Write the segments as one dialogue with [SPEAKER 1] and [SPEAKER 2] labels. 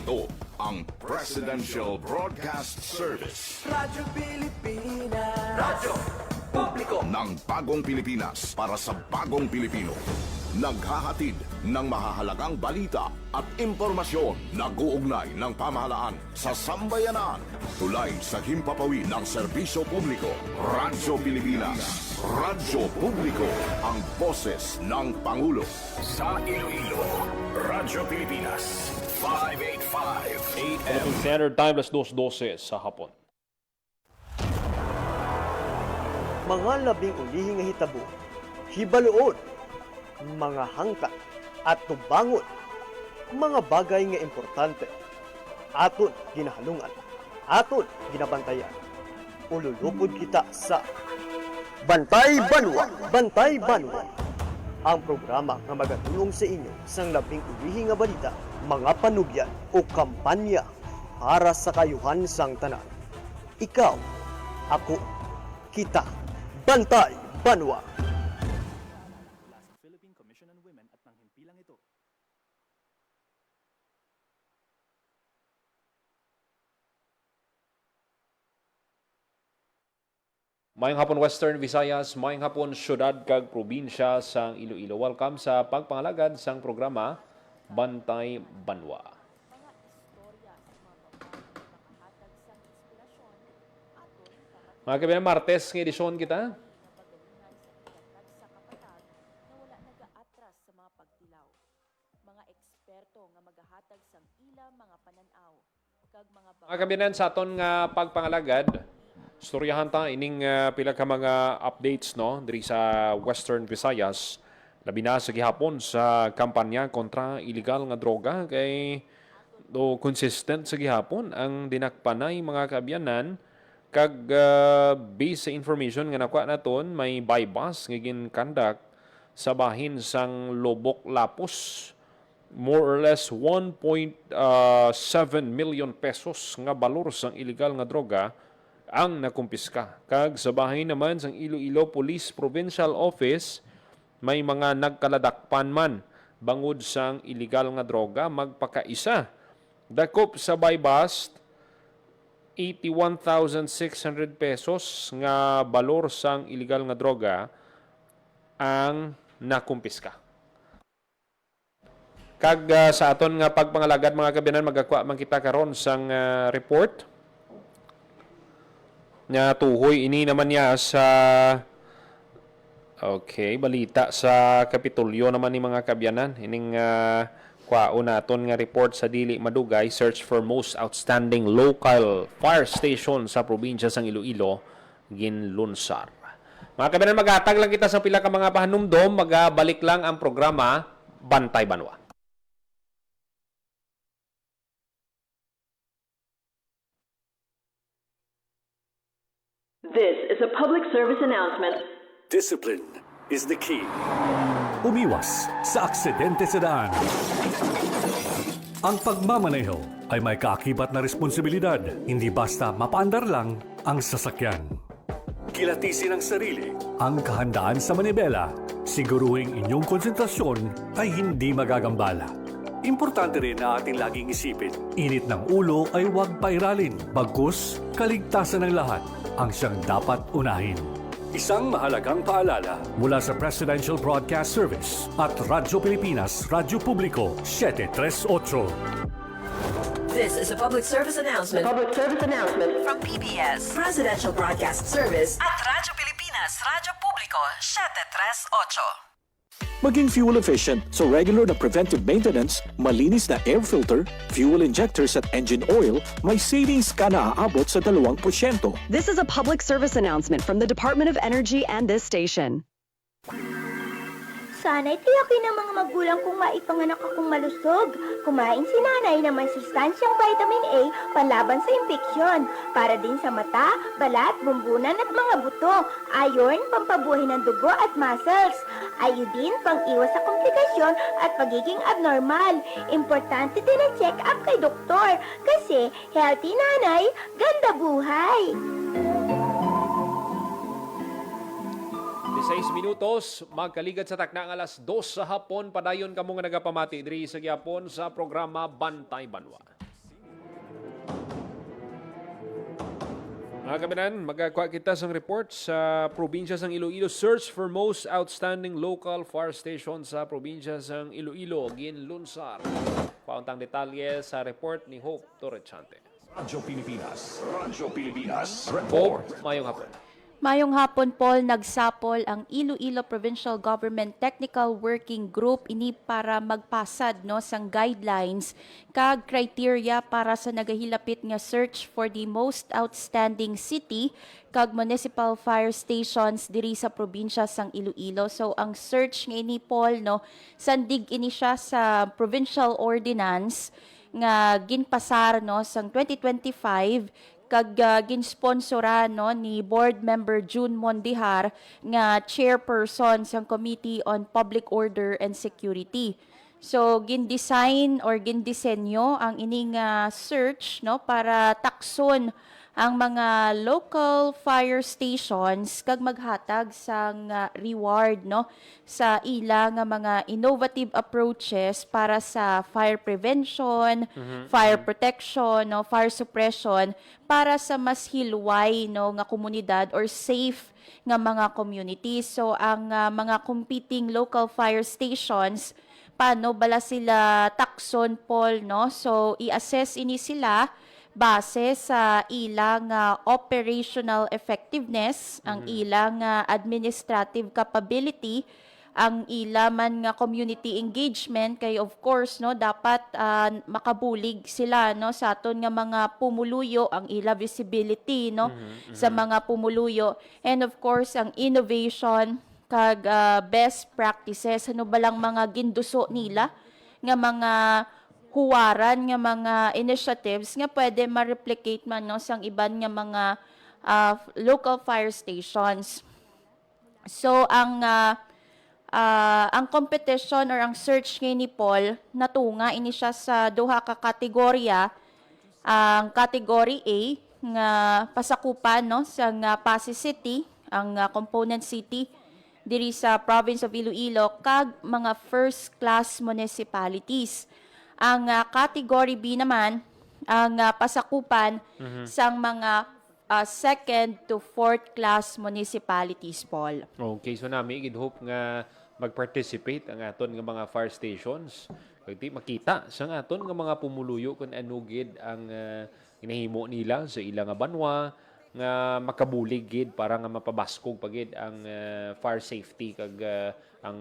[SPEAKER 1] Ito ang Presidential Broadcast Service.
[SPEAKER 2] Radyo Pilipinas. Radyo Publiko
[SPEAKER 1] Ng bagong Pilipinas para sa bagong Pilipino. Naghahatid ng mahahalagang balita at impormasyon na guugnay ng pamahalaan sa sambayanan. Tulay sa himpapawid ng serbisyo publiko. Radyo Pilipinas. Radyo Publiko. Ang boses ng Pangulo.
[SPEAKER 3] Sa Iloilo, Radyo Pilipinas. 585 AM.
[SPEAKER 4] Philippine Standard Time, alas 2:12 sa hapon.
[SPEAKER 5] Mga labing ulihing nga hitabo, hibaluon, mga hangkat at tubangon, mga bagay nga importante, aton ginahalungan, aton ginabantayan. Ululupod kita sa Bantay Banwa! Bantay Banwa! Ang programa nga magatulong sa inyo sang labing ulihing nga balita, mga panugyan o kampanya para sa kayuhan sang tanan. Ikaw, ako, kita, Bantay Banwa!
[SPEAKER 6] Philippine Commission on Women at ng himpilang ito.
[SPEAKER 4] Mayong hapon Western Visayas, mayong hapon syudad kag probinsya sang Iloilo. Welcome sa pagpangalagad sang programa Bantay Banwa. Mga kaibigan, Martes ng edisyon kita.
[SPEAKER 7] Nagaatras sa mga pagtilaw. Mga eksperto nga magahatag sang ila mga pananaw kag mga
[SPEAKER 4] Mga kaibigan, sa aton nga pagpangalagad, storyahan ta ining pila ka mga updates no diri sa Western Visayas. Labi na sa gihapon sa kampanya kontra illegal nga droga kay do consistent sa gihapon ang dinakpanay mga kaabyanan kag based sa information nga nakuha naton may bypass nga ginkandak sa bahin sang Lobok Lapos, more or less 1.7 million pesos nga balor sang illegal nga droga ang nakumpiska. Kag sa bahin naman sang Iloilo Police Provincial Office may mga nagkaladakpan man bangod sang illegal nga droga magpakaisa. Dakop sa bypass 81,600 pesos nga balor sang illegal nga droga ang nakumpiska. Kag sa aton nga pagpangalagad mga kabiyanan magakuha man kita karon sang report nga tuhoy ini naman niya sa balita sa Kapitolyo naman ni mga kabyanan ining kwao naton nga report sa dili madugay, search for most outstanding local fire station sa probinsya sang Iloilo ginlunsar. Mga kabiyanan, maghatag lang kita sa pila ka mga pahanumdom, magabalik lang ang programa Bantay Banwa.
[SPEAKER 8] This is a public service announcement.
[SPEAKER 3] Discipline is the key.
[SPEAKER 9] Umiwas sa aksidente sa daan. Ang pagmamaneho ay may kaakibat na responsibilidad, hindi basta mapaandar lang ang sasakyan.
[SPEAKER 3] Kilatisin ang sarili.
[SPEAKER 9] Ang kahandaan sa manibela, siguruhing inyong konsentrasyon ay hindi magagambala.
[SPEAKER 3] Importante rin na ating laging isipin.
[SPEAKER 9] Init ng ulo ay huwag pairalin, bagkus kaligtasan ng lahat ang siyang dapat unahin.
[SPEAKER 3] Isang mahalagang paalala.
[SPEAKER 9] Mula sa Presidential Broadcast Service at Radyo Pilipinas, Radyo Publiko, 738.
[SPEAKER 8] This is a public service announcement. Public service announcement from PBS, Presidential Broadcast Service at Radyo Pilipinas, Radyo Publiko, 738.
[SPEAKER 10] Maging fuel efficient so regular na preventive maintenance, malinis na air filter, fuel injectors at engine oil, may savings ka na aabot sa 2%.
[SPEAKER 11] This is a public service announcement from the Department of Energy and this station.
[SPEAKER 12] Sana'y tiyakin ng mga magulang kong maipanganak akong malusog. Kumain si nanay ng may sustansyang vitamin A panlaban sa impeksyon. Para din sa mata, balat, bumbunan at mga buto. Iron, pampabuhay ng dugo at muscles. Iodine, pang-iwas sa komplikasyon at pagiging abnormal. Importante din ang check-up kay doktor. Kasi healthy nanay, ganda buhay.
[SPEAKER 4] 16 minutos, magkaligad sa takna ng alas 2 sa hapon, padayon kamo nga nagapamati diri sa gyapon sa programa Bantay Banwa. Mga kabinan, magkakuha kita sa report sa probinsya ng Iloilo. Search for most outstanding local fire station sa probinsya ng Iloilo. Ginlunsar. Pauntang detalye sa report ni Hope Torrechante.
[SPEAKER 1] Radyo Pilipinas. Radyo Pilipinas.
[SPEAKER 4] Hope, mayong hapon.
[SPEAKER 7] Mayong hapon, Paul, nagsapol ang Iloilo Provincial Government Technical Working Group ini para magpasad sang guidelines kag criteria para sa nagahilapit nga search for the most outstanding city kag municipal fire stations diri sa probinsya sang Iloilo. So ang search nga ini, Paul, sandig ini siya sa provincial ordinance nga ginpasar sang 2025 kag ginsponsora ni board member June Mondihar nga chairperson sang Committee on Public Order and Security. So gindesign or gindisenyo ang ining search para takson ang mga local fire stations kag maghatag sang reward sa ila nga mga innovative approaches para sa fire prevention, fire protection, fire suppression para sa mas hilway nga komunidad or safe nga mga communities. So ang mga competing local fire stations, paano bala sila takson, Paul, So i-assess ini sila base sa ilang operational effectiveness, ang ilang administrative capability, ang ilaman nga community engagement kay of course dapat makabulig sila sa aton nga mga pumuluyo, ang ila visibility sa mga pumuluyo, and of course ang innovation kag best practices, balang mga ginduso nila nga mga huwaran nga mga initiatives nga pwede ma-replicate man sang iban nga mga local fire stations. So ang competition or ang search ni Paul natunga ini siya sa duha ka kategorya. Ang category A nga pasakupan sang Pasig City, ang component city diri sa province of Iloilo kag mga first class municipalities. Ang category B naman, ang pasakupan sang mga second to fourth class municipalities, Paul.
[SPEAKER 4] Okay, so nami hope nga mag-participate ang aton nga mga fire stations. Kaya makita sa aton nga mga pumuluyo kung anugid ang inahimo nila sa ilang banwa nga makabulig gid para nga mapabaskog pagid ang fire safety kag ang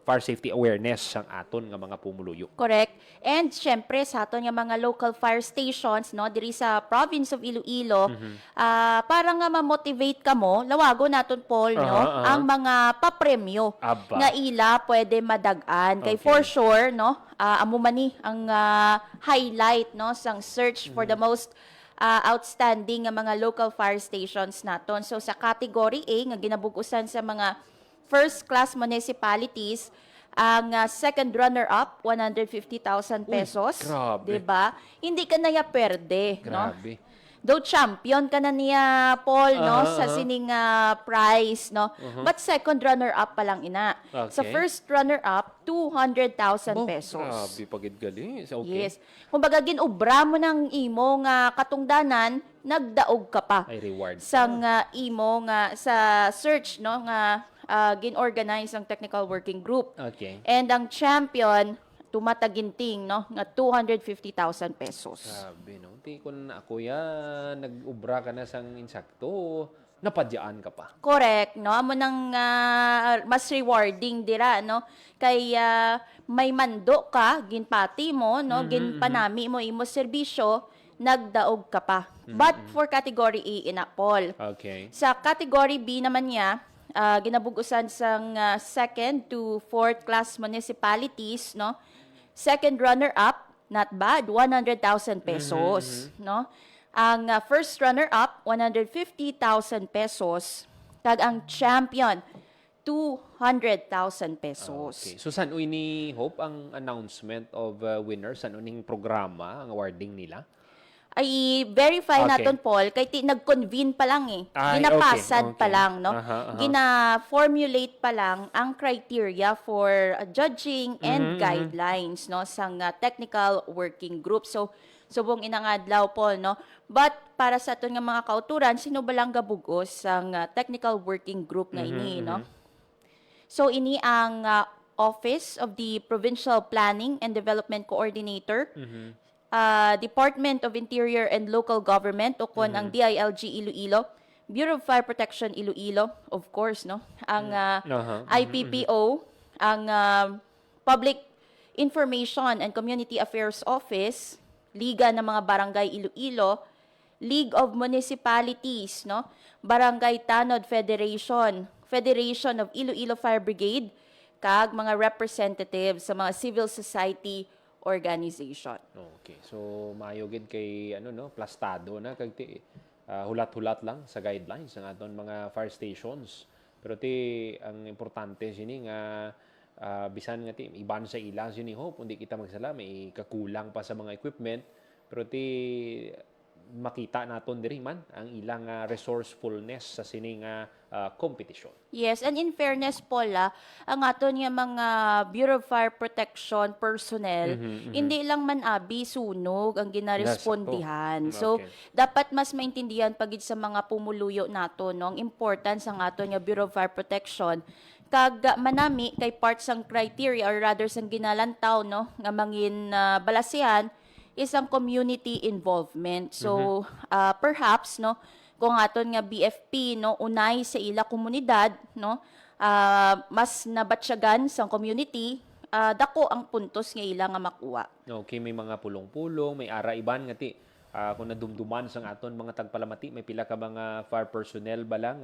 [SPEAKER 4] fire safety awareness sang aton nga mga pumuluyo.
[SPEAKER 7] Correct. And syempre sa aton nga mga local fire stations diri sa province of Iloilo, para nga ma-motivate kamo, lawago naton, Paul, ang mga papremyo nga ila pwede madagan. Kay for sure amo man ni ang highlight sang search for the most outstanding nga mga local fire stations naton. So sa category A nga ginabugusan sa mga first class municipalities, ang second runner-up 150,000 pesos.
[SPEAKER 4] Grabe.
[SPEAKER 7] Diba? Hindi ka na ya perde,
[SPEAKER 4] Grabe.
[SPEAKER 7] Though champion ka na niya, Paul, sa sining prize, But second runner-up pa lang ina.
[SPEAKER 4] Okay.
[SPEAKER 7] Sa first runner-up, 200,000 pesos.
[SPEAKER 4] Grabe, pagid gali. Okay.
[SPEAKER 7] Yes. Kumbaga, ginubra mo ng imo nga katungdanan, nagdaog ka pa.
[SPEAKER 4] Ay reward.
[SPEAKER 7] Sang imo nga sa search, nga gin-organize ang technical working group.
[SPEAKER 4] Okay.
[SPEAKER 7] And ang champion, tumataginting, nga 250,000 pesos.
[SPEAKER 4] Grabe, Di kun ako nag-ubra ka na sang insakto, napadyaan ka pa.
[SPEAKER 7] Correct, amo nang mas rewarding dira, kay may mando ka, ginpati mo, ginpanami mo imo serbisyo, nagdaog ka pa. But for category A ina, Paul.
[SPEAKER 4] Okay.
[SPEAKER 7] Sa category B naman niya, ginabugusan sang second to fourth class municipalities, second runner-up, not bad, 100,000 pesos, Ang first runner-up, 150,000 pesos. Kag ang champion, 200,000 pesos.
[SPEAKER 4] Okay. So saan ni Hope ang announcement of winner? Saan uning programa ang awarding nila?
[SPEAKER 7] ay verify
[SPEAKER 4] Okay.
[SPEAKER 7] naton Paul kay nag-convene pa lang
[SPEAKER 4] Ay,
[SPEAKER 7] ginapasad
[SPEAKER 4] okay.
[SPEAKER 7] pa lang no.
[SPEAKER 4] Aha.
[SPEAKER 7] Gina-formulate pa lang ang criteria for judging and guidelines no sang technical working group. So subong inangadlaw Paul no. But para sa aton nga mga kauturan, sino ba lang gabugos sang technical working group nga ini no? So ini ang Office of the Provincial Planning and Development Coordinator, Department of Interior and Local Government o kon ang DILG Iloilo, Bureau of Fire Protection Iloilo, of course no, ang IPPO, ang Public Information and Community Affairs Office, Liga ng mga Barangay Iloilo, League of Municipalities no, Barangay Tanod Federation, Federation of Iloilo Fire Brigade, kag mga representatives sa mga civil society organization.
[SPEAKER 4] Okay. So mayogid kay plastado na kag hulat-hulat lang sa guidelines ng aton mga fire stations. Pero ang importante sini nga bisan nga iban sa ilang sini hope hindi kita magsala may kakulang pa sa mga equipment pero makita naton diri man ang ilang resourcefulness sa sining competition.
[SPEAKER 7] Yes, and in fairness Paula, ang aton nga mga Bureau of Fire Protection personnel, hindi lang man abi sunog ang ginarespondihan. So dapat mas maintindihan pagid sa mga pumuluyo nato no ang importance ang aton nga Bureau of Fire Protection kag manami kay part sang criteria or rather sang ginalantaw no nga mangin balasihan isang community involvement. So perhaps no kung aton nga BFP no unay sa ila komunidad no mas nabatsyagan sang community dako ang puntos nga ila nga makuha.
[SPEAKER 4] Okay, may mga pulong-pulong, may ara iban nga kung nadumduman sang aton mga tagpalamati may pila ka mga fire personnel ba lang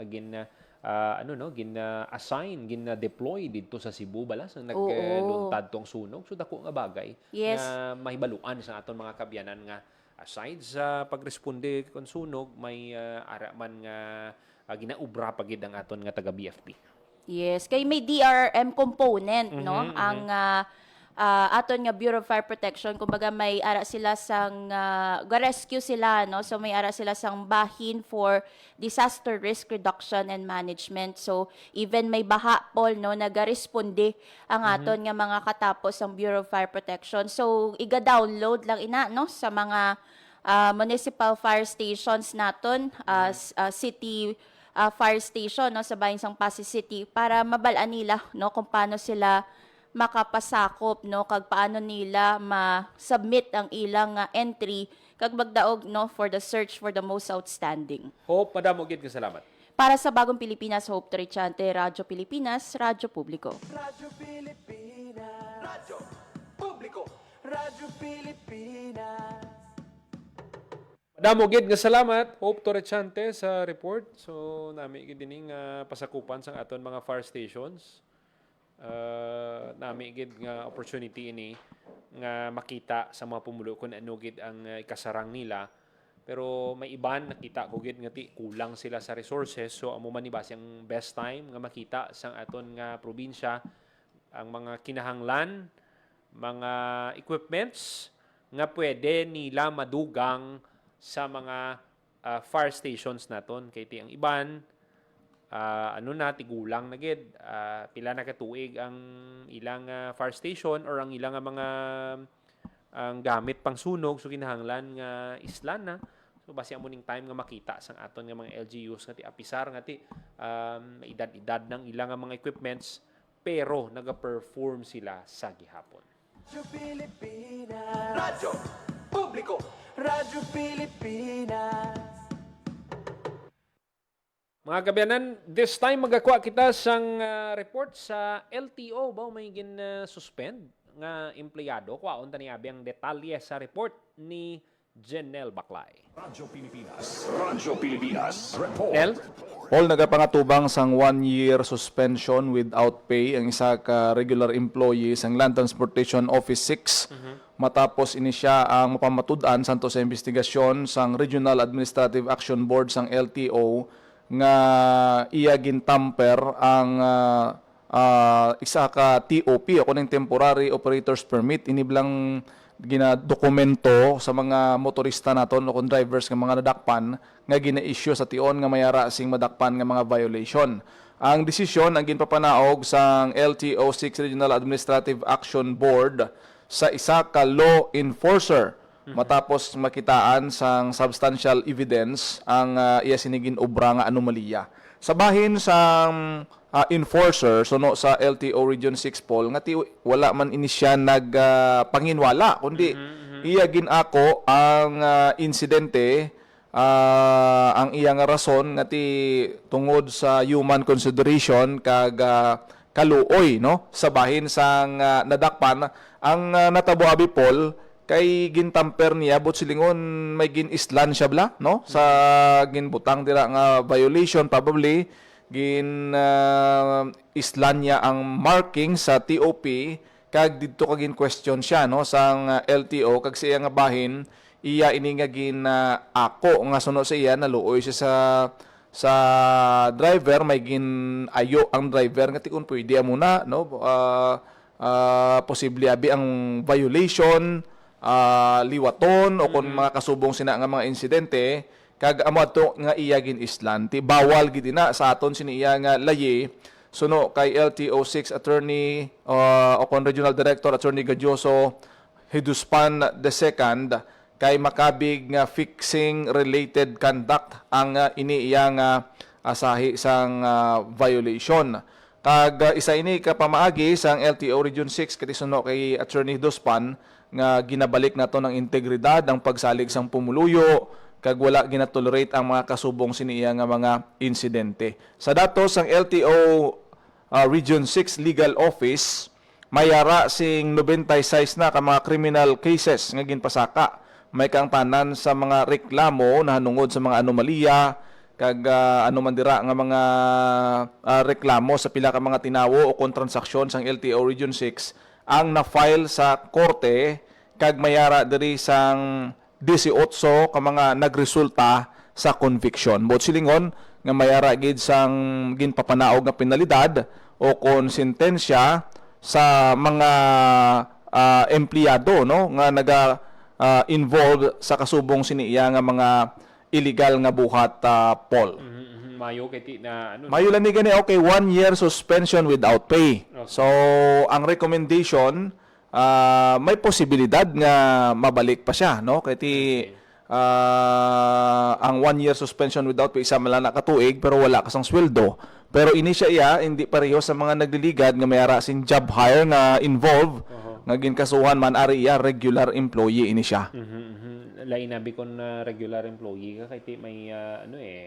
[SPEAKER 4] gin-assign, gin-deploy dito sa Cebu bala sang nagluntad tong sunog. So dako nga bagay na mahibaluan sa aton mga kabyanan nga aside sa pagresponde kon sunog may ara man nga ginaubra pagid ang aton nga taga BFP.
[SPEAKER 7] Yes, kay may DRM component no ang aton nga Bureau of Fire Protection, kumbaga may ara sila sang rescue sila no, so may ara sila sang bahin for disaster risk reduction and management. So even may baha Paul no nagaresponde ang aton nga mga katapos ang Bureau of Fire Protection. So iga-download lang ina no sa mga municipal fire stations naton, city fire station no sa bahin sang Pasig City para mabalaan nila no kung paano sila makapasakop no kag paano nila ma-submit ang ilang entry kag magdaog no for the search for the most outstanding.
[SPEAKER 4] Hope madamo gid ka salamat.
[SPEAKER 7] Para sa Bagong Pilipinas, Hope Torichante, Radyo Pilipinas, Radyo Publiko.
[SPEAKER 2] Radyo Pilipinas. Radyo Publiko. Radyo Pilipinas.
[SPEAKER 4] Madamo gid nga salamat Hope Torichante sa report. So nami gid dining pasakupan sang aton mga fire stations. Nami gid nga opportunity ini nga makita sa mga pumulo kung ano gid ang ikasarang nila, pero may iban nakita ko gid nga kulang sila sa resources. So amo man ni ang best time nga makita sang aton nga probinsya ang mga kinahanglan, mga equipments nga pwede nila madugang sa mga fire stations naton kay ang iban tigulang na gid pila na katuig ang ilang fire station or ang ilang mga ang gamit pang sunog, so kinahanglan nga islan na. So basi amo ning time nga makita sang aton nga mga LGUs nga apisar nga edad-edad ng ilang mga equipments pero naga-perform sila sa gihapon.
[SPEAKER 2] Radyo Pilipinas. Radyo Publiko. Radyo Pilipinas.
[SPEAKER 4] Mga kabyanan, this time magakuha kita sang report sa LTO ba may suspend nga empleyado. Kuwaon tani abi ang detalye sa report ni Jenel Baclay.
[SPEAKER 1] Radyo Pilipinas. Radyo Pilipinas. Report.
[SPEAKER 4] Nel?
[SPEAKER 13] All nagapangatubang sang 1-year suspension without pay ang isa ka regular employee sang Land Transportation Office 6 matapos ini siya ang mapamatud-an santo sa investigasyon sang Regional Administrative Action Board sang LTO nga iya gintamper ang isa ka TOP o kuning temporary operator's permit. Iniblang ginadokumento sa mga motorista naton o kung drivers nga mga nadakpan nga gina-issue sa tion nga mayara sing madakpan nga mga violation. Ang desisyon ang ginpapanaog sa LTO 6 Regional Administrative Action Board sa isa ka law enforcer matapos makitaan sang substantial evidence ang iya sinigin obra nga anomalya. Sa bahin sa enforcer suno sa LTO Region 6 Paul nga wala man ini siya nagpanginwala kundi iya ginako ang insidente ang iya nga rason nga tungod sa human consideration kag kaluoy no sa bahin sang nadakpan ang natabo abi Paul kay gintamper niya but silingon may ginislan siya bla no sa ginbutang dira nga violation probably islan niya ang marking sa TOP kag didto kag question siya no sang LTO kag siya nga bahin iya ini nga ako nga suno sa iya naluoy siya sa driver may ayo ang driver nga tikon pwede muna no posible abi ang violation liwaton o kung mga kasubong sina nga mga insidente kag amo ato nga iya ginislan ti bawal gid na sa aton sini iya nga layi suno kay LTO 6 attorney o kung regional director attorney Gadyoso Hiduspan II kay makabig nga fixing related conduct ang ini iya nga asahi sang violation. Kag isa ini ka pamaagi sang LTO Region 6 kati suno kay attorney Hiduspan nga ginabalik nato ng integridad ang pagsalig sang pumuluyo kag wala ginatolerate ang mga kasubong siniya nga mga insidente. Sa datos sang LTO Region 6 Legal Office mayara sing 96 na ka mga criminal cases nga ginpasaka. May kang tanan sa mga reklamo na hanungod sa mga anomalya kag anuman dira nga mga reklamo sa pila ka mga tinawo o kon transaksyon sang LTO Region 6 ang na-file sa korte kag mayara diri sang 18 ka mga nagresulta sa conviction. Bot silingon nga mayara gid sang ginpapanaog nga penalidad o kon sentensya sa mga empleyado no nga involved sa kasubong siniya nga mga illegal nga buhat Paul.
[SPEAKER 4] Mayo kay na ano.
[SPEAKER 13] Mayo lang ni gani okay 1 year suspension without pay. Okay. So ang recommendation may posibilidad nga mabalik pa siya no kay ang 1 year suspension without pay isa man lang katuig pero wala ka sang sweldo. Pero ini siya hindi pareho sa mga nagliligad nga mayara sing job hire nga involved nga ginkasuhan man ari iya regular employee ini siya.
[SPEAKER 4] Lain nabi kon regular employee ka kahit may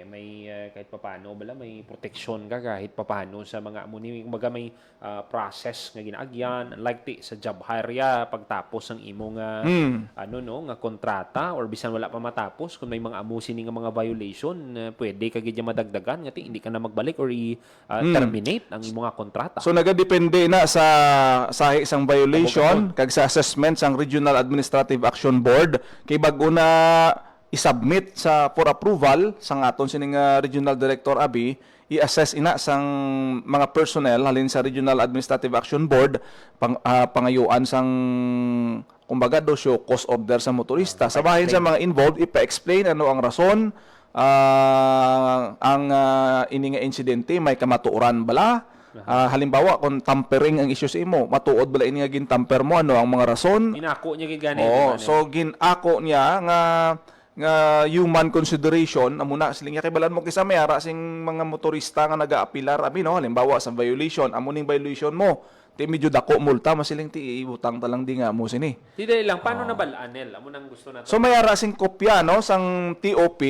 [SPEAKER 4] may kahit papaano bala may protection ka kahit papaano sa mga muni mga may process nga ginaagyan like sa job hire ya pagtapos ang imong nga kontrata or bisan wala pa matapos kung may mga amusin nga mga violation pwede ka gid madagdagan nga hindi ka na magbalik or terminate ang imong kontrata.
[SPEAKER 13] So nagadepende na sa isang violation kag sa assessment sang Regional Administrative Action Board kay bago na i-submit for approval sang aton sining Regional Director Abi i-assess ina sang mga personnel halin sa Regional Administrative Action Board pangayuan sang kumbaga dosyo cost order sa motorista sa bahin sa mga involved ipa-explain ano ang rason ang ini nga insidente may kamatuoran bala. Halimbawa kung tampering ang issue sa imo, matuod bala ini nga gintamper mo ano ang mga rason?
[SPEAKER 4] Ginako niya gid
[SPEAKER 13] so ginako niya nga human consideration amuna siling kay balan mo kisa mayara sing mga motorista nga naga-apilar abi no halimbawa sa violation amo ning violation mo ti medyo dako multa masiling ti ibutang talang di nga mo sini.
[SPEAKER 4] Dili lang paano na balanel amo nang gusto nato.
[SPEAKER 13] So mayara sing kopya no sang TOP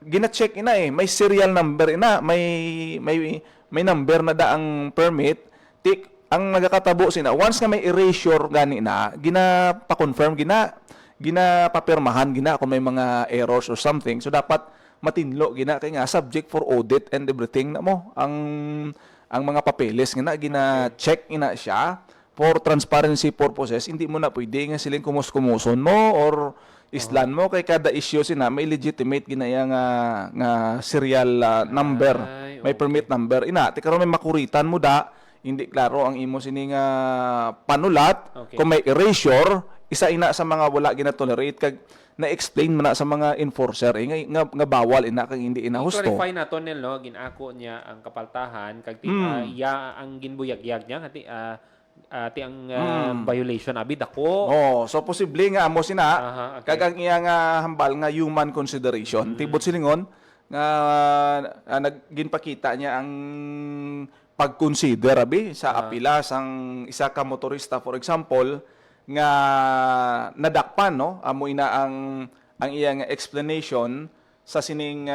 [SPEAKER 13] gina-check ina may serial number ina may number na da ang permit ang nagakatabo sina once nga may erasure gani na gina-pa-confirm gina-papirmahan kung may mga errors or something so dapat matinlo kay nga subject for audit and everything na mo ang mga papeles gina-check ina siya for transparency purposes hindi mo na pwede nga siling kumus-kumuson mo or islan mo kay kada issue sina may legitimate ginaya nga serial number may permit number ina ti karon may makuritan mo da hindi klaro ang imo sini nga panulat,
[SPEAKER 4] Okay.
[SPEAKER 13] kung may erasure, isa ina sa mga wala gina-tolerate kag na-explain man na sa mga enforcer nga bawal ina kag hindi ina husto.
[SPEAKER 4] I-clarify na to no, ginako niya ang kapaltahan kag iya ang ginbuyagyag niya ati ang violation abi dako.
[SPEAKER 13] Oh, so posible nga amo sina
[SPEAKER 4] Okay.
[SPEAKER 13] kag ang iya nga hambal nga human consideration. Tibot silingon nga ginpakita niya ang pag-consider abi sa apila sang isa ka motorista, for example, nga nadakpan no amo ina ang iyang explanation sa sining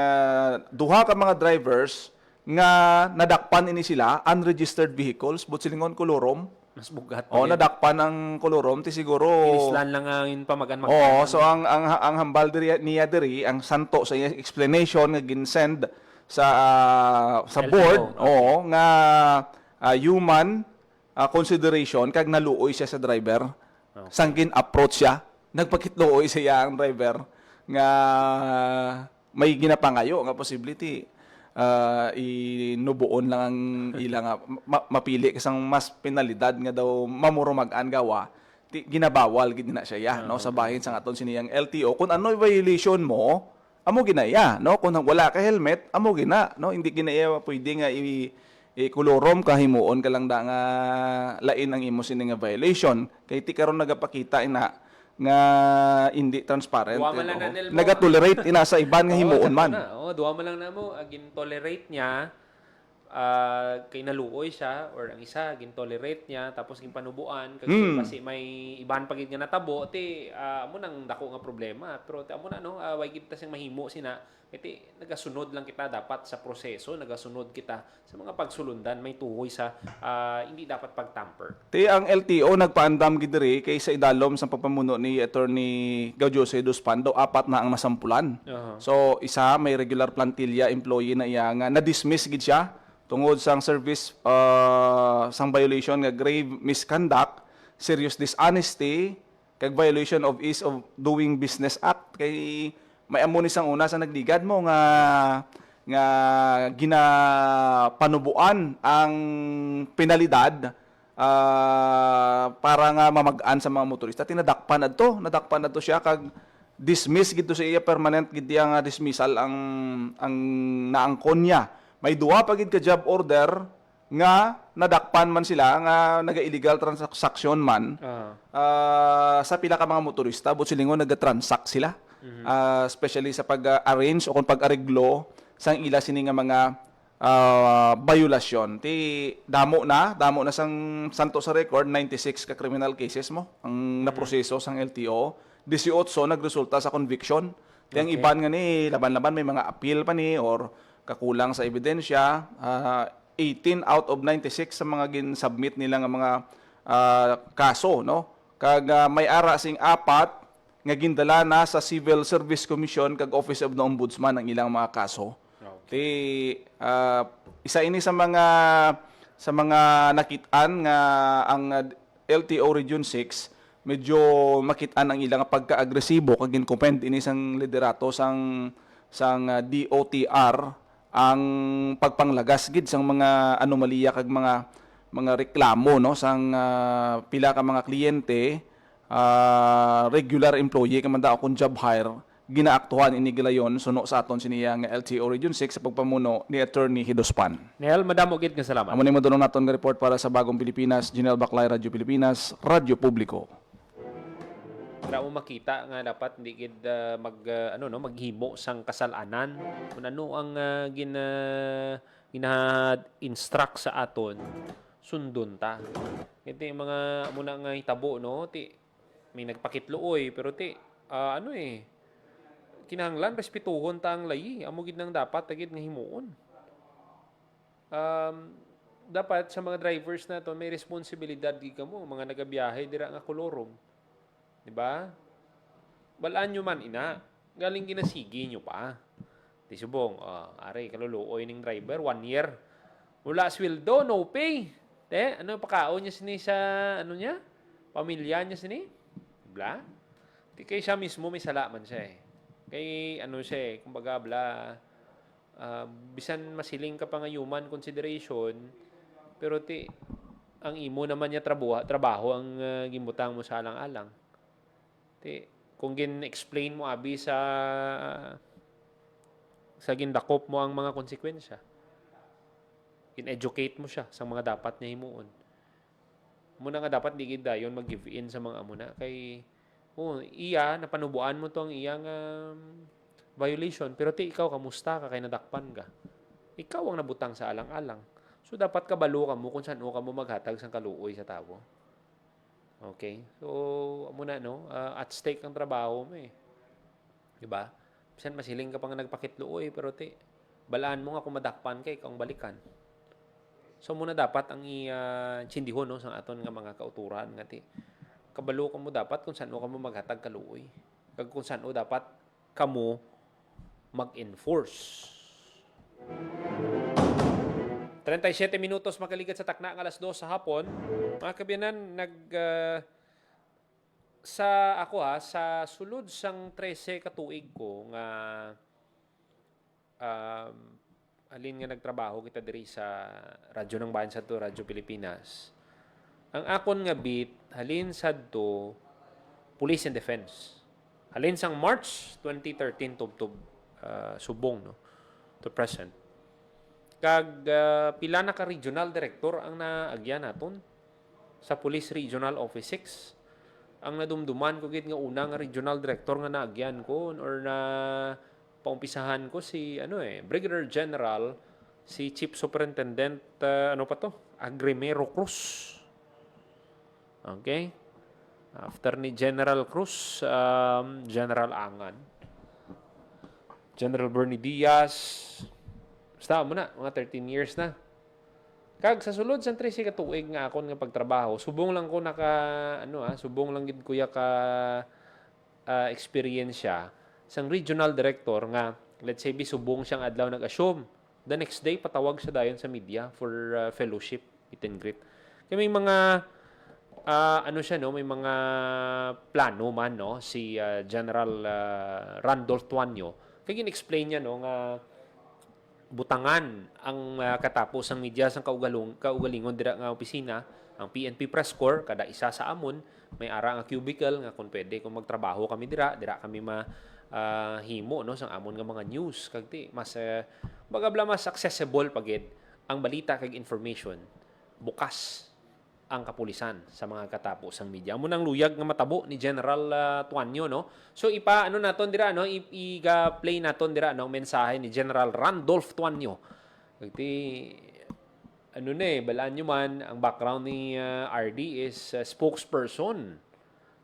[SPEAKER 13] duha ka mga drivers nga nadakpan ini sila unregistered vehicles but silingon kolorom.
[SPEAKER 4] Mas bugat.
[SPEAKER 13] Nadakpan ang kolorom ti siguro.
[SPEAKER 4] Inislan lang ang pamagan
[SPEAKER 13] So ang hambal niya diri ang santo sa iyang explanation nga ginsend sa board, nga human consideration kag naluoy siya sa driver. Sangkin approach siya, nagpakitluoy siya ang driver nga may ginapangayo nga possibility inubuon lang ang ilang mapili kasang mas penalidad nga daw mamurumagan gawa ginabawal gid na siya no sa bahin sang aton siniyang LTO kung ano violation mo amo ginaya no kung wala ka helmet amo gina no hindi ginaya pwede nga kolorom kahimuon ka lang da nga lain ang imo sini nga violation kay ti karon nagapakita ina nga hindi transparent. Nagatolerate ina sa iban nga himuon man.
[SPEAKER 4] Duwa man lang na mo gin-tolerate niya kay naluoy siya or ang isa gin-tolerate niya tapos ginpanubuan kag kasi may iban pagid nga natabo amo nang dako nga problema pero amo na no way gid ta sing mahimo sina iti nagasunod lang kita dapat sa proseso nagasunod kita sa mga pagsulundan may tuhoy sa hindi dapat pagtamper.
[SPEAKER 13] Ang LTO nagpaandam gid diri kay sa idalom sa pagpamuno ni Attorney Gaudioso dos Pando 4 na ang nasampulan. So isa may regular plantilla employee na iya nga na-dismiss gid siya tungod sang service sang violation nga grave misconduct, serious dishonesty, kag violation of Ease of Doing Business Act kay may amo ni sang una sa nagligad mo nga ginapanubuan ang penalidad para nga mamag-an sa mga motorista. Nadakpan adto siya kag dismiss gid sa iya permanent gid nga dismissal ang naangkon niya. May duha pa gid ka job order nga nadakpan man sila nga naga-illegal transaction man sa pila ka mga motorista but silingon naga-transact sila. Especially sa pag-arrange o kung pag-areglo sang ila sini nga mga violasyon. Damo na sang santo sa record 96 ka criminal cases mo ang naproseso sang LTO. 18 nagresulta sa conviction. Ang iban nga ni laban-laban may mga appeal pa ni or kakulang sa ebidensya. 18 out of 96 sa mga gin-submit nila nga mga kaso no. Kag may ara sing 4 nga gindala na sa Civil Service Commission kag Office of the Ombudsman ang ilang mga kaso. Isa ini sa mga nakitaan nga ang LTO Region 6 medyo makitaan ang ilang pagka-agresibo kag ginkomend ini sang liderato sang DOTR ang pagpanglagas gid sang mga anomalya kag mga reklamo no sang pila ka mga kliyente regular employee kamanda akong job hire ginaaktuhan ini gilayon suno sa aton siniya nga LTO Region 6 sa pagpamuno ni Attorney Hidospan.
[SPEAKER 4] Nel, madamo gid nga salamat.
[SPEAKER 13] Amo ni madunong naton nga report para sa Bagong Pilipinas, General Baclay, Radyo Pilipinas, Radyo Publiko.
[SPEAKER 4] Para mo makita nga dapat hindi gid maghimo sang kasalanan kung ano ang gina-instruct sa aton sundon ta. Iti mga muna nga hitabo no may nagpakitluoy pero kinahanglan respetuhon ta ang layi amo gid nang dapat tagid nga himuon. Dapat sa mga drivers na to may responsibilidad gid kamo mga nagabiyahe dira nga kolorom. Diba? Balaan nyo man ina. Galing ginasigi nyo pa. Di subong, ari, kaluluoy ng driver, 1 year. Wala sweldo, no pay. Ano pakaon niya sini sa, pamilya niya sini? Bla? Di kay siya mismo may salaman siya Kay, kumbaga, bla, bisan masiling ka pa nga human consideration, pero ang imo naman niya trabaho ang gimbutang mo sa alang-alang. Kung gin-explain mo abi sa gindakop mo ang mga konsekwensya. In-educate mo siya sa mga dapat niya himuon. Muna nga dapat di gid dayon mag-give in sa mga amuna kay iya napanubuan mo to ang iyang violation pero ikaw kamusta ka kay nadakpan ka. Ikaw ang nabutang sa alang-alang. So dapat kabalo ka mo kung saan ka mo maghatag sang kaluoy sa tawo. Okay? So muna at stake ang trabaho mo eh. Di ba? Bisan masiling ka pa nga nagpakitluoy pero balaan mo nga kung madakpan kay ikaw ang balikan. So muna dapat ang i-tsindihon sa aton nga mga kauturan nga kabalo ka mo dapat kung saan ka mo maghatag kaluoy. Kag kung saan dapat kamo mag-enforce. 37 minutos makaligat sa takna ng alas 2 sa hapon. Mga kabiyanan, sa sulod sang 13 katuig ko nga halin nga nagtrabaho kita diri sa radyo ng bayan sa Radyo Pilipinas. Ang akon nga beat halin sadto Police and Defense. Halin sang March 2013 tubtob subong to present. Kag pila na ka regional director ang naagyan naton sa Police Regional Office 6. Ang nadumduman ko gid nga una nga regional director nga naagyan ko or na paumpisahan ko si Brigadier General si Chief Superintendent Agrimero Cruz. Okay? After ni General Cruz, General Angan, General Bernie Diaz, basta mo na, mga 13 years na. Kag sa sulod sa 13 katuig nga akon nga pagtrabaho, subong lang ko subong lang gid kuya ka experience siya sang regional director nga let's say subong siyang adlaw nag-assume. The next day patawag siya dayon sa media for fellowship, meet and greet. Kaya may mga may mga plano man si General Randolph Tuanyo. Kaya gin-explain niya nga butangan ang katapos ang media sang kaugalingon dira nga opisina, ang PNP Press Corps kada isa sa amon may ara nga cubicle nga kung pwede kung magtrabaho kami dira kami himo sang amon nga mga news kagti mas mas accessible pagid ang balita kag information bukas ang kapulisan sa mga katapos ang media. Amo nang luyag nga matabo ni General Tuanyo So naton dira i-play naton dira mensahe ni General Randolph Tuanyo. Kagti balaan nyo man ang background ni RD is spokesperson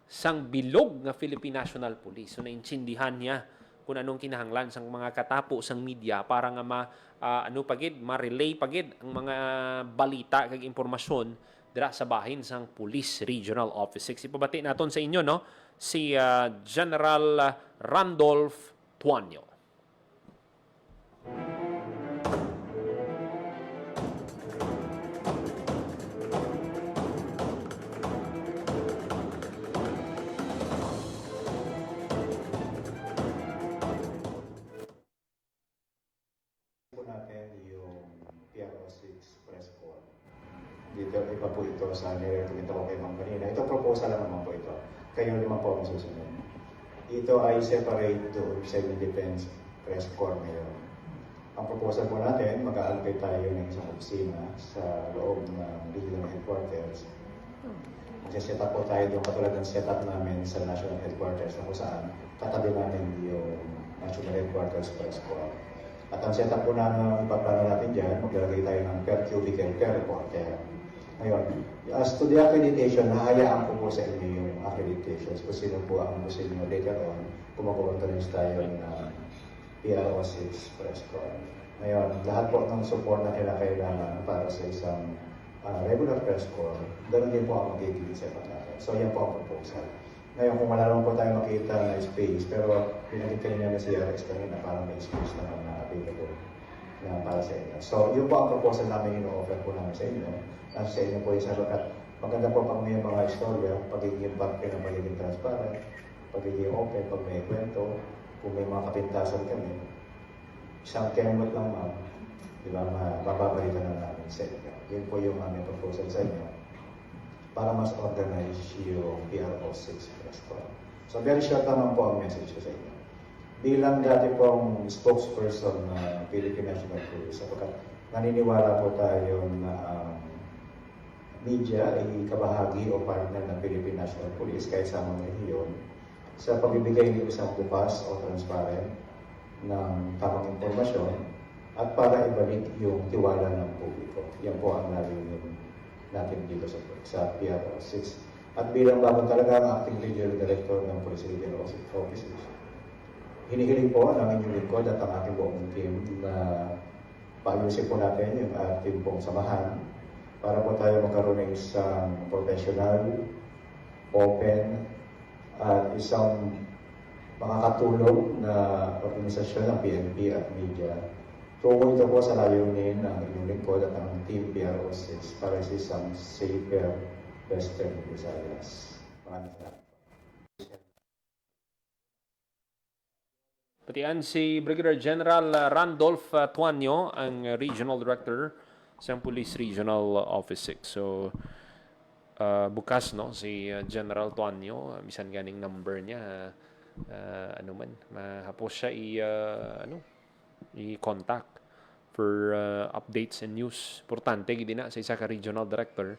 [SPEAKER 4] sang bilog nga Philippine National Police. So naintindihan niya kung anong kinahanglan sang mga katapo sang media para nga ma-relay pagid ang mga balita kag impormasyon dira sa bahin sang Police Regional Office 6. Ipabati naton sa inyo si General Randolph Tuanyo.
[SPEAKER 14] Natin yung PRO6 press call. Dito, iba po ito sa nire-recommend ko kay Ma'am kanina. Ito proposal lang naman po ito. Kayo naman po ang susunod. Ito ay separate to civil defense press corps ngayon. Ang proposal po natin, mag-aalocate tayo ng isang opisina sa loob ng regional headquarters. Mag-set up po tayo doon katulad ng setup namin sa national headquarters na kung saan katabi namin yung national headquarters press corps. At ang setup po na ipaplano natin dyan, maglalagay tayo ng per cubicle, per reporter. Ngayon, as to the accreditation, nahayaan ko po sa inyo yung accreditations kung sino po ang gusto nyo later on, kumakontrolins tayo ng PRO6 press corps. Ngayon, lahat po ng support na kailangan para sa isang regular press corps, ganoon din po ang magiging setup natin. So, yan po ang proposal. Ngayon, kung wala naman po tayo makita na space, pero pinagin kanina na si RX kanina, parang may space naman na available na para sa inyo. So, yun po ang proposal namin ino-offer po namin sa inyo. At sa inyo po yung sabagat maganda po pag may mga istorya, pagiging back na magiging transparent, pagiging open, pag may kwento, kung may mga kapintasan kami, isang kemot lang ma'am, di ba, mababalitan na namin sa inyo. Yun po yung aming proposal sa inyo. para mas organize yung PRO6 press con. So very short naman po ang message ko sa inyo. Bilang dati pong spokesperson ng Philippine National Police, sapagkat naniniwala po tayo na ang media ay kabahagi o partner ng Philippine National Police kahit sa mga rehiyon sa pagbibigay ng isang bukas o transparent ng tamang impormasyon at para ibalik yung tiwala ng publiko. Yan po ang layunin natin dito sa PRO6. At bilang bagong talaga ang acting regional director ng Police Regional Offices, hinihiling po ng inyong lingkod at ang ating buong team na paayusin po natin yung ating pong samahan para po tayo magkaroon ng isang professional, open, at isang makakatulong na organisasyon ng PNP at media. Tungo ito po sa layunin ng inyong lingkod at ang Team PRO6 para sa isang safer Western Visayas. Maraming salamat.
[SPEAKER 4] Patian si Brigadier General Randolph Tuanyo, ang Regional Director sa Police Regional Office 6. So, bukas no si General Tuanyo, bisan ganing number niya, mahapos siya i-contact for updates and news. Importante gid na sa isa ka Regional Director.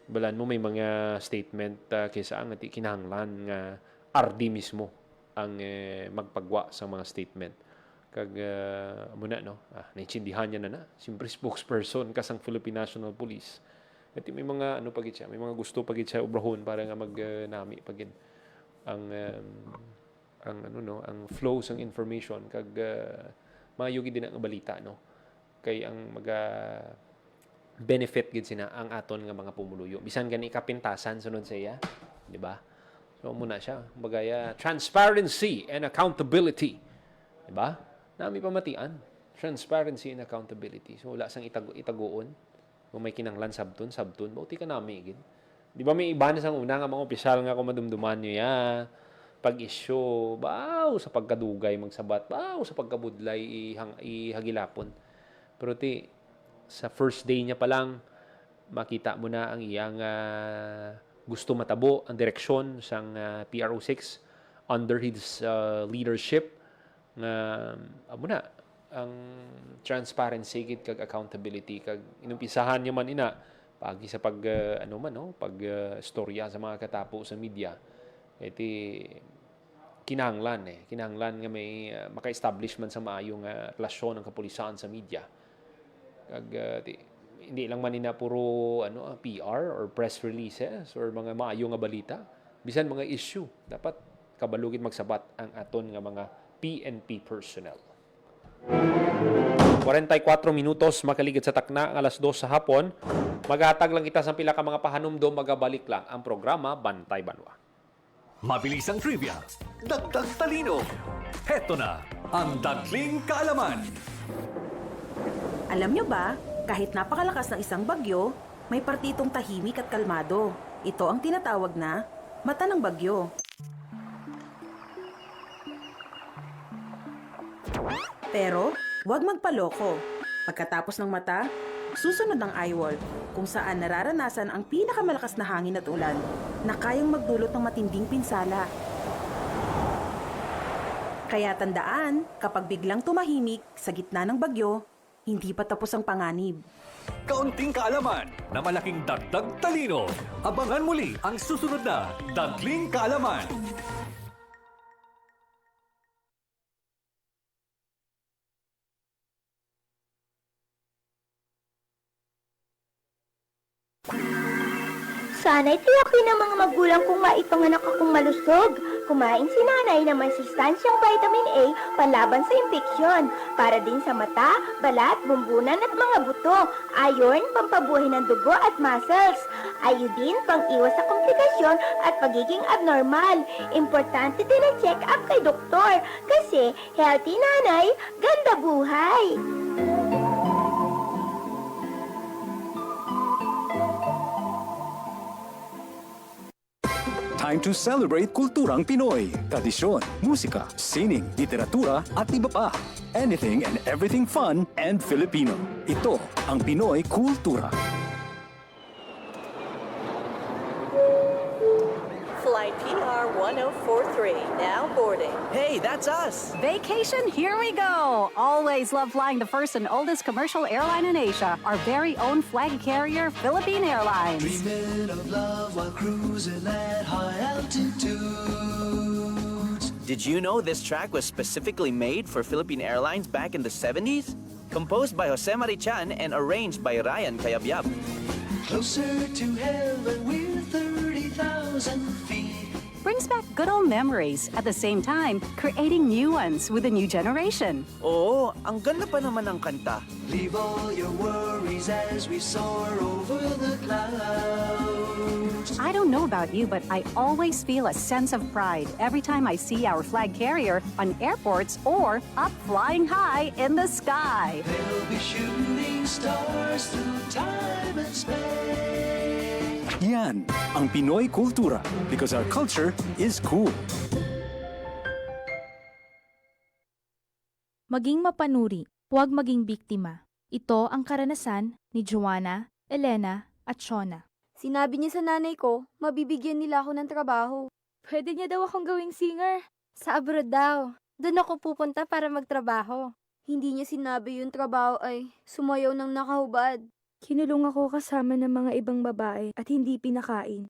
[SPEAKER 4] Balan mo may mga statement kaysa ang kinahanglan nga RD mismo ang magpagwa sa mga statement. Kag muna no, naintindihan niya na siyempre spokesperson kasang Philippine National Police. At may mga pagit siya, may mga gusto pagit siya ubrahon para nga magnami pagin ang flow sang information kag maayo gid din ang balita no. Kay ang benefit gid sina ang aton nga mga pumuluyo. Bisan gani kapintasan sunod sa iya, di ba? So muna siya, bagaya transparency and accountability. Di ba? Nami pamatian, transparency and accountability. So wala sang itaguon. Kung may kinanglan sabton, bauti ka nami gid. Di ba may iba na sang una nga mga opisyal nga kung madumduman niyo ya pag-issue, baw sa pagkadugay magsabat, baw sa pagkabudlay ihagilapon. Pero sa first day niya pa lang, makita mo na ang iyang gusto matabo ang direksyon sang PRO6 under his leadership nga ang transparency gid kag accountability kag inumpisahan niya man ina pagi sa pag storya sa mga katapo sa media kinahanglan nga may maka-establish man sa maayong relasyon ng kapulisan sa media. Kag hindi lang man ina puro PR or press releases or mga maayo nga balita, bisan mga issue dapat kabalugid magsabat ang aton nga mga PNP personnel. 44 minutos makaligid sa takna ang 2:00 sa hapon. Maghatag lang kita sa pila ka mga pahanumdom, magabalik lang ang programa Bantay Banwa.
[SPEAKER 9] Mabilis ang trivia, dagdag talino. Heto na ang Dagling Kaalaman.
[SPEAKER 15] Alam nyo ba, kahit napakalakas ng isang bagyo, may partitong tahimik at kalmado. Ito ang tinatawag na mata ng bagyo. Pero, huwag magpaloko. Pagkatapos ng mata, susunod ang eyewall, kung saan nararanasan ang pinakamalakas na hangin at ulan na kayang magdulot ng matinding pinsala. Kaya tandaan, kapag biglang tumahimik sa gitna ng bagyo, hindi pa tapos ang panganib.
[SPEAKER 9] Kaunting kaalaman na malaking dagdag talino. Abangan muli ang susunod na Dagling Kaalaman.
[SPEAKER 12] Sana'y tiyakin ng mga magulang kung maipanganak akong malusog. Kumain si nanay ng may sustansyang vitamin A panlaban sa impeksyon, para din sa mata, balat, bumbunan at mga buto. Iron, pampabuhay ng dugo at muscles. Iodine, pang-iwas sa komplikasyon at pagiging abnormal. Importante din ang check-up kay doktor, kasi healthy nanay, ganda buhay.
[SPEAKER 10] Time to celebrate kulturang Pinoy. Tradisyon, musika, sining, literatura at iba pa. Anything and everything fun and Filipino. Ito ang Pinoy Kultura.
[SPEAKER 8] 1043, now boarding.
[SPEAKER 2] Hey, that's us!
[SPEAKER 16] Vacation, here we go! Always love flying the first and oldest commercial airline in Asia, our very own flag carrier, Philippine Airlines.
[SPEAKER 2] Dreaming of love while cruising at high altitudes.
[SPEAKER 17] Did you know this track was specifically made for Philippine Airlines back in the 70s? Composed by Jose Marichan and arranged by Ryan Cayabyab.
[SPEAKER 2] Closer to heaven with 30,000 feet.
[SPEAKER 16] Brings back good old memories, at the same time, creating new ones with a new generation.
[SPEAKER 17] Oo, ang ganda pa naman ng kanta.
[SPEAKER 2] Leave all your worries as we soar over the clouds.
[SPEAKER 16] I don't know about you, but I always feel a sense of pride every time I see our flag carrier on airports or up flying high in the sky.
[SPEAKER 2] They'll be shooting stars through time and space.
[SPEAKER 10] Yan ang Pinoy kultura because our culture is cool.
[SPEAKER 18] Maging mapanuri, huwag maging biktima. Ito ang karanasan ni Joanna, Elena at Shona.
[SPEAKER 19] Sinabi niya sa nanay ko, mabibigyan nila ako ng trabaho.
[SPEAKER 18] Pwede niya daw akong gawing singer.
[SPEAKER 19] Sa abroad daw. Doon ako pupunta para magtrabaho. Hindi niya sinabi yung trabaho ay sumayaw ng nakahubad.
[SPEAKER 18] Kinulong ako kasama ng mga ibang babae at hindi pinakain.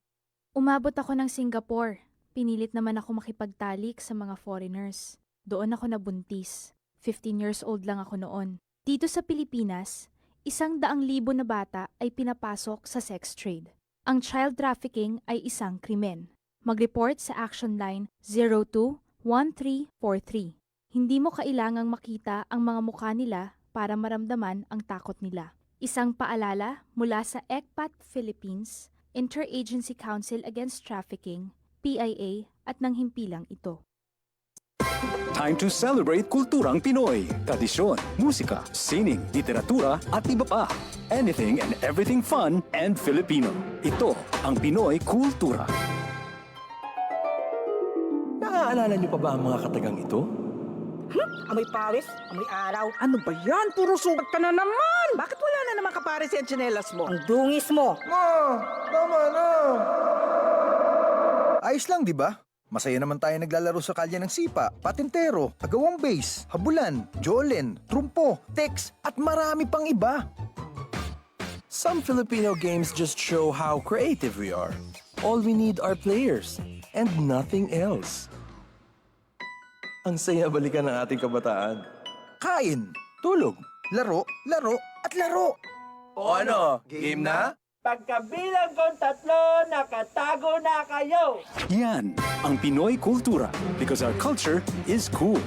[SPEAKER 18] Umabot ako ng Singapore. Pinilit naman ako makipagtalik sa mga foreigners. Doon ako nabuntis. 15 years old lang ako noon. Dito sa Pilipinas, 100,000 na bata ay pinapasok sa sex trade. Ang child trafficking ay isang krimen. Mag-report sa Action Line 02-1343. Hindi mo kailangang makita ang mga mukha nila para maramdaman ang takot nila. Isang paalala mula sa ECPAT Philippines, Interagency Council Against Trafficking, PIA at ng himpilang ito.
[SPEAKER 10] Time to celebrate kulturang Pinoy. Tradisyon, musika, sining, literatura at iba pa. Anything and everything fun and Filipino. Ito ang Pinoy Kultura.
[SPEAKER 20] Naaalala niyo pa ba ang mga katagang ito?
[SPEAKER 21] Amoy pawis, amoy araw. Ano ba yan? Puro sugat ka na naman! Bakit wala na naman kapares yung tsinelas mo? Ang dungis mo!
[SPEAKER 22] Ma! Tama na! Ayos lang, di ba? Masaya naman tayo naglalaro sa kalye ng sipa, patintero, agawang base, habulan, jolen, trumpo, text, at marami pang iba.
[SPEAKER 20] Some Filipino games just show how creative we are. All we need are players and nothing else. Ang saya balikan ng ating kabataan.
[SPEAKER 22] Kain, tulog, laro, laro, at laro.
[SPEAKER 20] O ano, game na?
[SPEAKER 21] Pagkabilang kong 3, nakatago na kayo!
[SPEAKER 10] Yan ang Pinoy Kultura because our culture is cool.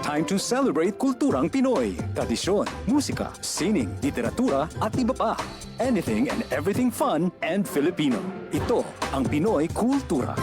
[SPEAKER 10] Time to celebrate kulturang Pinoy. Tradisyon, musika, sining, literatura at iba pa. Anything and everything fun and Filipino. Ito ang Pinoy Kultura.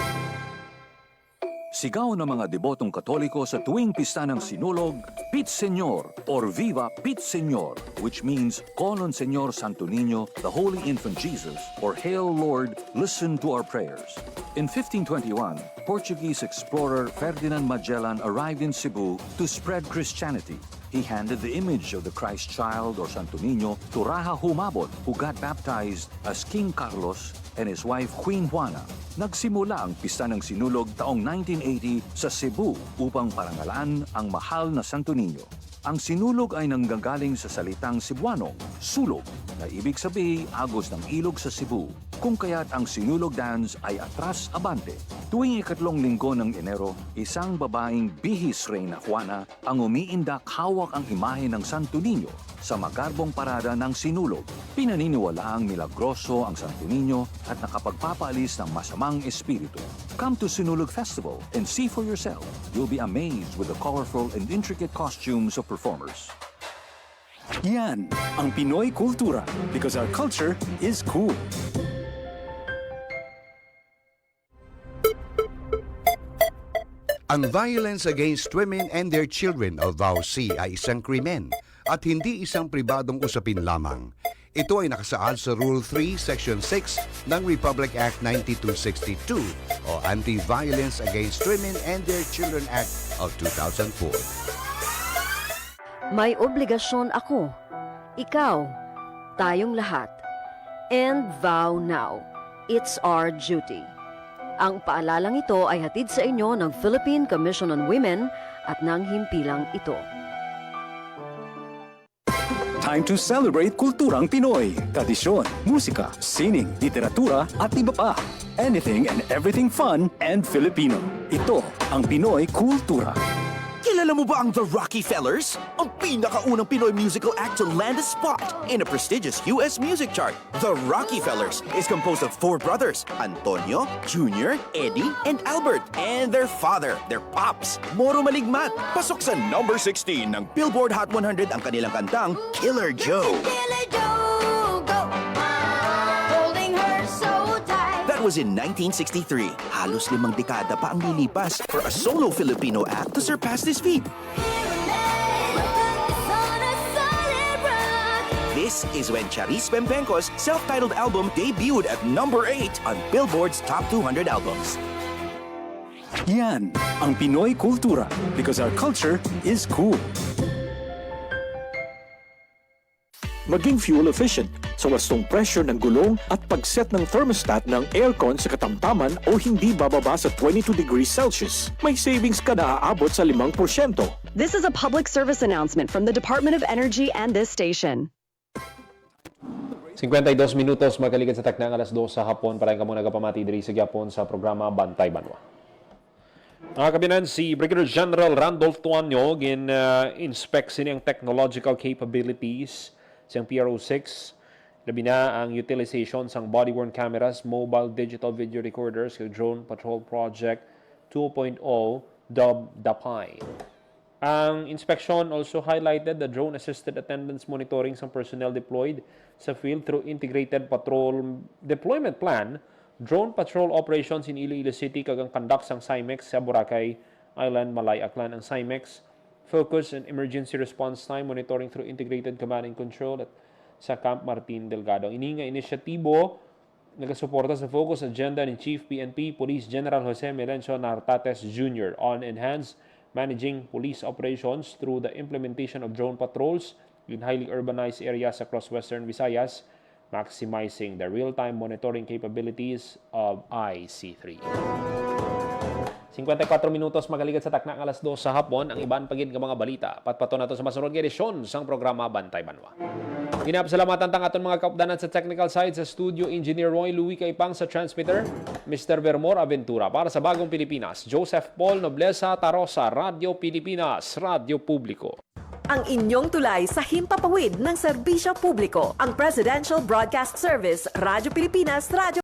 [SPEAKER 23] Sigaw ng mga debotong Katoliko sa tuwing pista ng Sinulog, Pit Señor or Viva Pit Señor, which means Call on Señor Santo Niño, the Holy Infant Jesus, or Hail Lord, listen to our prayers. In 1521, Portuguese explorer Ferdinand Magellan arrived in Cebu to spread Christianity. He handed the image of the Christ child or Santo Niño to Raja Humabon, who got baptized as King Carlos and his wife Queen Juana. Nagsimula ang pista ng Sinulog taong 1980 sa Cebu upang parangalan ang mahal na Santo Niño. Ang Sinulog ay nanggagaling sa salitang Cebuano, sulog, na ibig sabihin agos ng ilog sa Cebu, kung kaya't ang Sinulog dance ay atras abante. Tuwing ikatlong linggo ng Enero, isang babaeng bihis Reyna Juana ang umiindak hawak ang imahe ng Santo Niño sa magarbong parada ng Sinulog. Pinaniniwalaang milagroso ang Santo Niño at nakapagpapaalis ng masamang espiritu. Come to Sinulog Festival and see for yourself. You'll be amazed with the colorful and intricate costumes of performers.
[SPEAKER 10] Yan ang Pinoy Kultura because our culture is cool.
[SPEAKER 24] Ang violence against women and their children o VAUC ay isang krimen at hindi isang pribadong usapin lamang. Ito ay nakasaad sa Rule 3, Section 6 ng Republic Act 9262 o Anti-Violence Against Women and Their Children Act of 2004.
[SPEAKER 11] May obligasyon ako, ikaw, tayong lahat. And vow now.
[SPEAKER 3] it's our duty. Ang paalalang ito ay hatid sa inyo ng Philippine Commission on Women at ng himpilang ito.
[SPEAKER 10] Time to celebrate kulturang Pinoy. Tradisyon, musika, sining, literatura at iba pa. Anything and everything fun and Filipino. Ito ang Pinoy Kultura.
[SPEAKER 17] Kilala mo ba ang The Rockefellers? Ang pinakaunang Pinoy musical act to land a spot in a prestigious US music chart. The Rockefellers is composed of 4 brothers, Antonio, Junior, Eddie, and Albert, and their father, their pops, Moro Maligmat. Pasok sa number 16 ng Billboard Hot 100 ang kanilang kantang Killer Joe. That was in 1963. Halos 5 dekada pa ang lilipas for a solo Filipino act to surpass this feat. This is when Charis Pempenco's self-titled album debuted at number 8 on Billboard's Top 200 albums.
[SPEAKER 10] Yan ang Pinoy Kultura because our culture is cool.
[SPEAKER 5] Maging fuel efficient sa wastong pressure ng gulong at pag-set ng thermostat ng aircon sa katamtaman o hindi bababa sa 22 degrees Celsius. May savings ka na aabot sa 5%.
[SPEAKER 11] This is a public service announcement from the Department of Energy and this station.
[SPEAKER 4] 52 minutos magkaligid sa taknang alas 2 sa hapon. Parayin ka muna nagapamati diri sa Gyapon sa programa Bantay Banwa. Ang kabinan si Brigadier General Randolph Tuanyo inspect sini ang technological capabilities sa PRO6. Labi na ang utilization sang body-worn cameras, mobile digital video recorders, Drone Patrol Project 2.0 dubbed DAPAI. Ang inspection also highlighted the drone-assisted attendance monitoring sa personnel deployed sa field through Integrated Patrol Deployment Plan, drone patrol operations in Iloilo City kagang conduct sang CIMEX sa Boracay Island, Malay Aklan. Ang CIMEX focus on emergency response time monitoring through Integrated Command and Control at sa Camp Martin Delgado. Ini nga inisyatibo nagasuporta sa focus agenda ni Chief PNP Police General Jose Melencio Nartates Jr. on enhanced managing police operations through the implementation of drone patrols in highly urbanized areas across Western Visayas, maximizing the real-time monitoring capabilities of IC3. 54 minutos magaligid sa takna ng alas 2 sa hapon ang iban pagid nga mga balita. Patpato nato sa masunod nga edisyon sang programa Bantay Banwa. Ginapasalamatan tang aton mga kaupdanan sa technical side sa studio engineer Roy Louie Kaipang sa transmitter, Mr. Vermor Aventura. Para sa Bagong Pilipinas, Joseph Paul Noblesa Tarosa, Radio Pilipinas, Radio Publiko.
[SPEAKER 8] Ang inyong tulay sa himpapawid ng serbisyo publiko, ang Presidential Broadcast Service, Radyo Pilipinas, Radyo